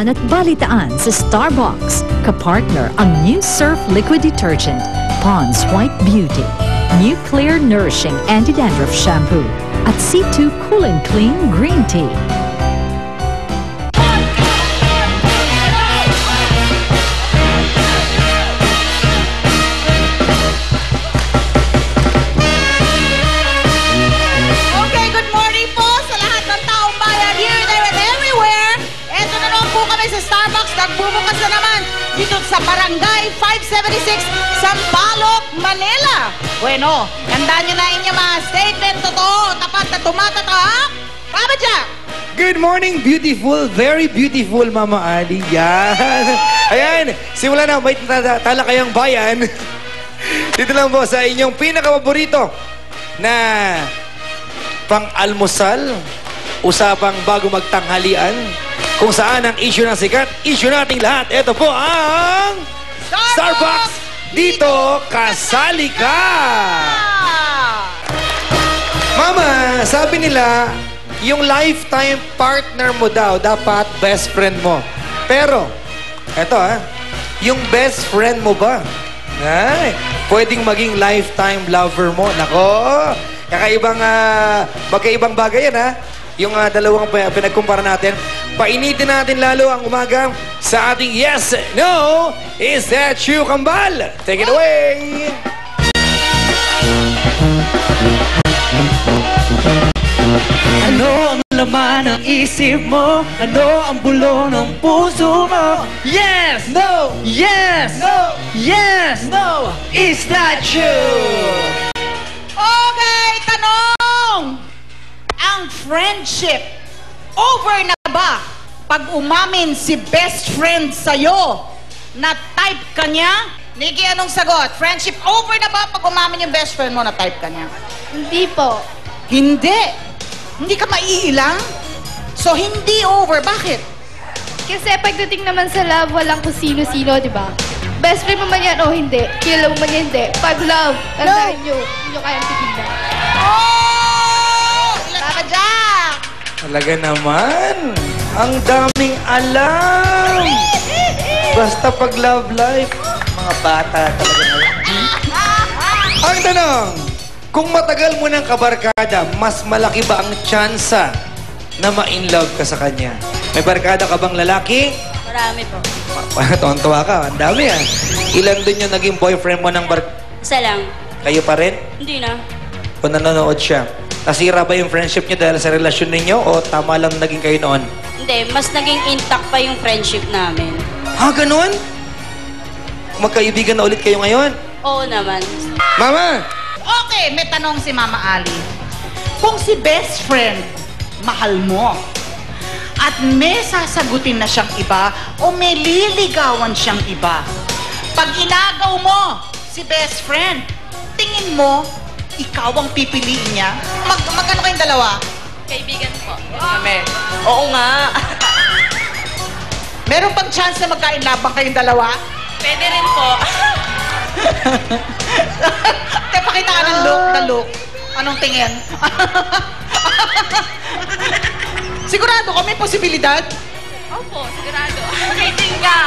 At balitaan sa Starbucks, kapartner ang new Surf Liquid Detergent, Pond's White Beauty, new Clear Nourishing Anti-Dandruff Shampoo, at C2 Cool and Clean Green Tea. Nagbubukas na naman dito sa Barangay 576, Sampaloc, Manila. Bueno, tandaan nyo na inyong mga statement. Totoo, tapat na tumatatak. Papa Jack! Good morning, beautiful, very beautiful, Mama Ali. Yan. Ayan, simula na, may talakayang bayan. Dito lang po sa inyong pinakapaborito na pang-almusal, usapang bago magtanghalian, kung saan ang issue ng sikat, issue nating lahat. Ito po ang Starbucks! Dito, kasali ka! Mama, sabi nila, yung lifetime partner mo daw, dapat best friend mo. Pero, eto yung best friend mo ba? Ay, pwedeng maging lifetime lover mo. Nako, magkaibang bagay yan Yung dalawang pinagkumpara natin. Painitin natin lalo ang umaga sa ating Yes, No, Is That You, Kambal? Take it away! Ano ang laman ng isip mo? Ano ang bulong ng puso mo? Yes! No! Yes! No! Yes! No! Is that you? Okay, tanong! Ang friendship, over na ba pag umamin si best friend sa'yo na type ka niya? Nikki, anong sagot? Friendship, over na ba pag umamin yung best friend mo na type ka niya? Hindi po. Hindi. Hindi ka maiilang? So, hindi over. Bakit? Kasi pagdating naman sa love, walang kung sino-sino, di ba? Best friend mo man yan o hindi. Kilala mo man yan, hindi. Pag love, tandaan nyo. Hindi nyo kayang tigilan. Oh! Papa Jack! Talaga naman. Ang daming alam. Basta pag love life, mga bata talaga na. Ang tanong, kung matagal mo ng kabarkada, mas malaki ba ang tsansa na ma-inlove ka sa kanya? May barkada ka bang lalaki? Marami po. Tuwan-tuwa ka. Ang dami Ilan din yung naging boyfriend mo ng Isa lang. Kayo pa rin? Hindi na. Kung nanonood siya. Nasira ba yung friendship niyo dahil sa relasyon ninyo o tama lang naging kayo noon? Hindi, mas naging intact pa yung friendship namin. Ha, ganun? Magkaibigan na ulit kayo ngayon? Oo naman. Mama! Okay, may tanong si Mama Ali. Kung si best friend, mahal mo, at may sasagutin na siyang iba o may liligawan siyang iba, pag inagaw mo si best friend, tingin mo, ikaw ang pipiliin niya? Magkano kayong dalawa? Kaibigan po. Kami. Oo nga. Meron pang chance na magkainlabang kayong dalawa? Pwede rin po. Pakita ka ng look. Anong tingin? Sigurado ka may posibilidad? Opo, sigurado. Waiting ka.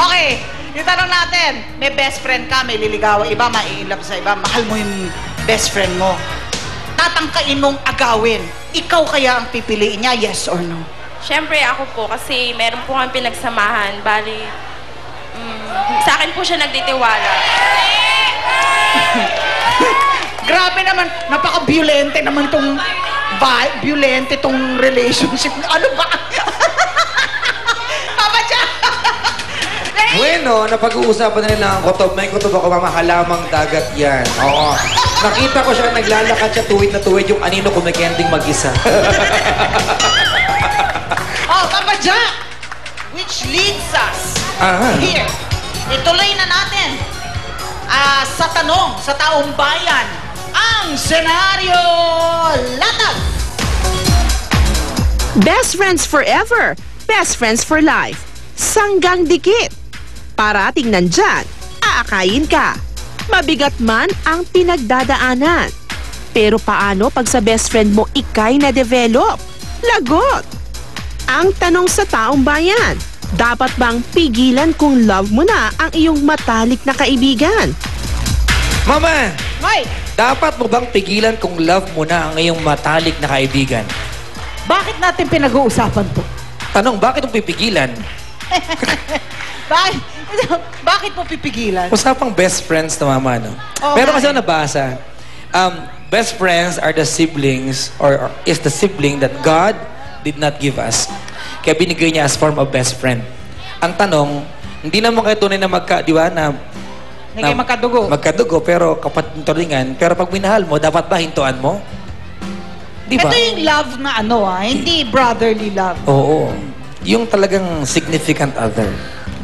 Okay, yung tanong natin, may best friend ka, may liligawan iba, mai-inlove sa iba, mahal mo yung best friend mo. Tatangkain mong agawin. Ikaw kaya ang pipiliin niya, yes or no? Siyempre ako po kasi meron po kami pinagsamahan. Bali, sa akin po siya nagtitiwala. Grabe naman, napaka-violente naman tong violente tong relationship. Ano ba? Papa Jack! Bueno, napag-uusapan na nila ang kutob. May kutob ako, mama, halamang dagat yan. Oo. Nakita ko siya, naglalakad siya tuwid na tuwid yung anino kumikending mag-isa. Oh, Papa Jack! Which leads us here. Ituloy na natin sa tanong, sa taong bayan, ang senaryo latag! Best friends forever, best friends for life. Sanggang dikit. Parating nandyan, aakayin ka. Mabigat man ang pinagdadaanan. Pero paano pag sa best friend mo ikay na-develop? Lagot! Ang tanong sa taong bayan, dapat bang pigilan kung love mo na ang iyong matalik na kaibigan? Mama, Hoy, dapat mo bang pigilan kung love mo na ang iyong matalik na kaibigan? bakit natin pinag-uusapan to? Tanong, bakit mo pipigilan? Bakit mo pipigilan? Usapang best friends na mama, no? Oo Pero nga kasi eh. ako nabasa, best friends are the siblings or is the sibling that God did not give us. Kaya binigay niya as form of best friend. Ang tanong, hindi naman kayo tunay na di ba, na Hindi kayo magkadugo. magkadugo, pero kapaturingan. Pero pag minahal mo, dapat ba hintuan mo? Di ba? Ito yung love na hindi brotherly love. Oo. Yung talagang significant other.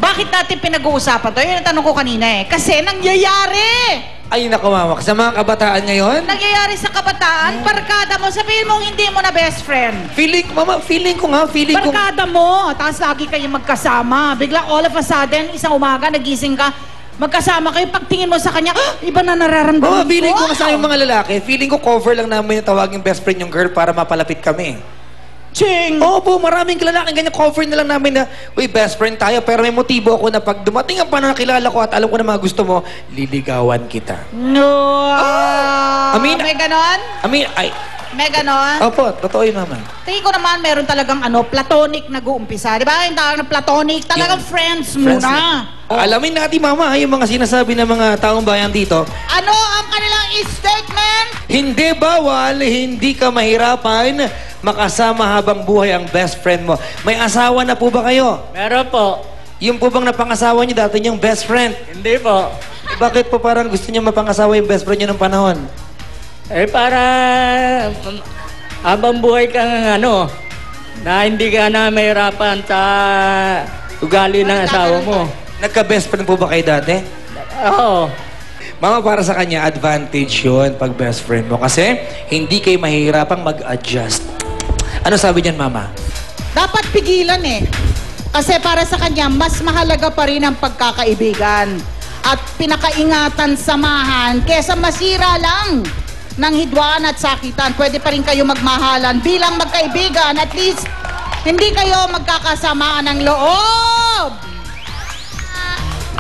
Bakit natin pinag-uusapan to? Yun ang tanong ko kanina eh. Kasi nangyayari! Ay, naku mama. Sa mga kabataan ngayon, Nangyayari sa kabataan, barkada mo, sabihin mong hindi mo na best friend. feeling ko Barkada mo, tapos lagi kayo magkasama. Bigla all of a sudden, isang umaga, nagising ka, magkasama kayo, pagtingin mo sa kanya, iba na nararamdaman Mama, feeling ko sa mga lalaki, feeling ko cover lang namin yung tawaging best friend yung girl para mapalapit kami. Ching! Opo, maraming lalaking ganyan, cover na lang namin na, uy, best friend tayo, pero may motibo ako na pag dumating ang panahon na kilala ko at alam ko na mga gusto mo, liligawan kita. No! May ganon? May ganon? Opo, totoo yun naman. Tingin ko naman, meron talagang platonic nag-uumpisa. Di ba? Yung talagang platonic, talagang friends muna. Alamin natin, mama, yung mga sinasabi ng mga taong bayan dito, Ano ang kanilang statement? hindi bawal, hindi ka mahirapan, makasama habang buhay ang best friend mo. May asawa na po ba kayo? Meron po. Yung po bang napangasawa niyo dati niyong best friend? Hindi po. Bakit po parang gusto niyo mapangasawa yung best friend niyo ng panahon? Eh, para habang buhay kang na hindi ka na mahirapan sa ugali ng asawa mo. Nagka-best friend po ba kayo dati? Oo. Mama, para sa kanya, advantage yun pag best friend mo. Kasi hindi kayo mahihirapang mag-adjust. Ano sabi niyan, mama? Dapat pigilan eh. Kasi para sa kanya, mas mahalaga pa rin ang pagkakaibigan. At pinakaingatan, samahan, kesa masira lang ng hidwaan at sakitan. Pwede pa rin kayo magmahalan bilang magkaibigan. At least, hindi kayo magkakasamaan ng loob.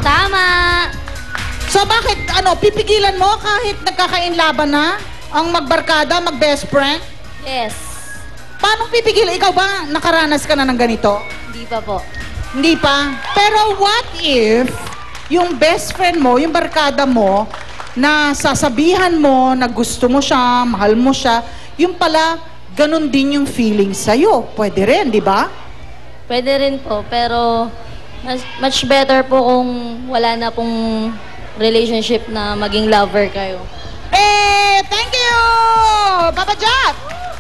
Tama! So bakit, pipigilan mo kahit nagkakainlaban na ang magbarkada, mag-best friend? Yes. Paano pipigilan? Ikaw ba nakaranas ka na ng ganito? Hindi pa po. Hindi pa. Pero what if yung best friend mo, yung barkada mo, na sasabihan mo na gusto mo siya, mahal mo siya, yung pala, ganun din yung feeling sa'yo. Pwede rin, di ba? Pwede rin po, pero much better po kung wala na pong relationship na maging lover kayo. Thank you! Papa Jack!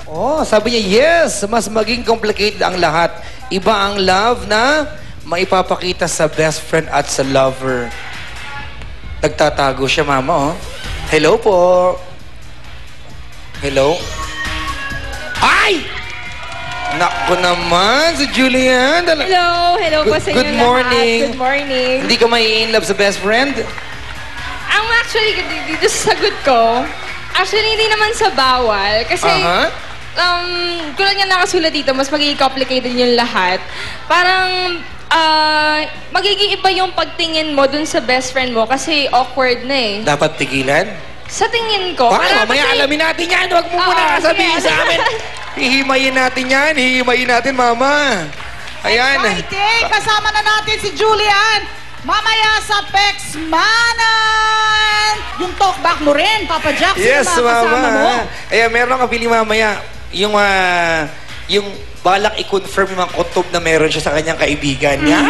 Oh, sabi niya, yes, mas maging complicated ang lahat. Iba ang love na maipapakita sa best friend at sa lover. Nagtatago siya, mama, oh. Hello po. Hello? Ay! Naku naman, si Julian. Hello po sa inyo Good morning. lahat. Good morning. Hindi ka may in love sa best friend? Ang actually, dito sa sagot ko, actually hindi naman sa bawal. Kasi, tulad nga nakasulat dito, mas magiging complicated yung lahat. Parang, magiging iba yung pagtingin mo dun sa best friend mo kasi awkward na eh. Dapat tigilan? Sa tingin ko. Paano? Mamaya alamin natin yan. Huwag mo muna sabihin sa amin. Hihimayin natin yan. Hihimayin natin, mama. Ayan. Exciting! Kasama na natin si Julian. Mamaya sa Pex Manan! Yung talkback mo rin, Papa Jack. Sino Yes, mga kasama mama. mo? Ayan, meron akong feeling mamaya. Yung balak i-confirm yung mga kutob na meron siya sa kanyang kaibigan niya.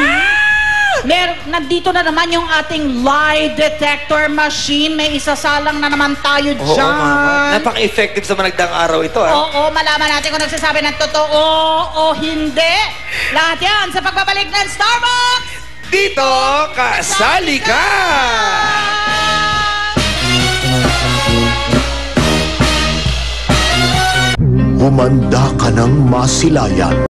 Nandito na naman yung ating lie detector machine. May isasalang na naman tayo Oo, dyan. mama. Napaka-effective sa managdang araw ito, ah. Oo, malaman natin kung nagsasabi ng totoo o hindi. Lahat yan sa pagbabalik ng Starbucks! Dito, kasali ka! Humanda ka ng masilayan.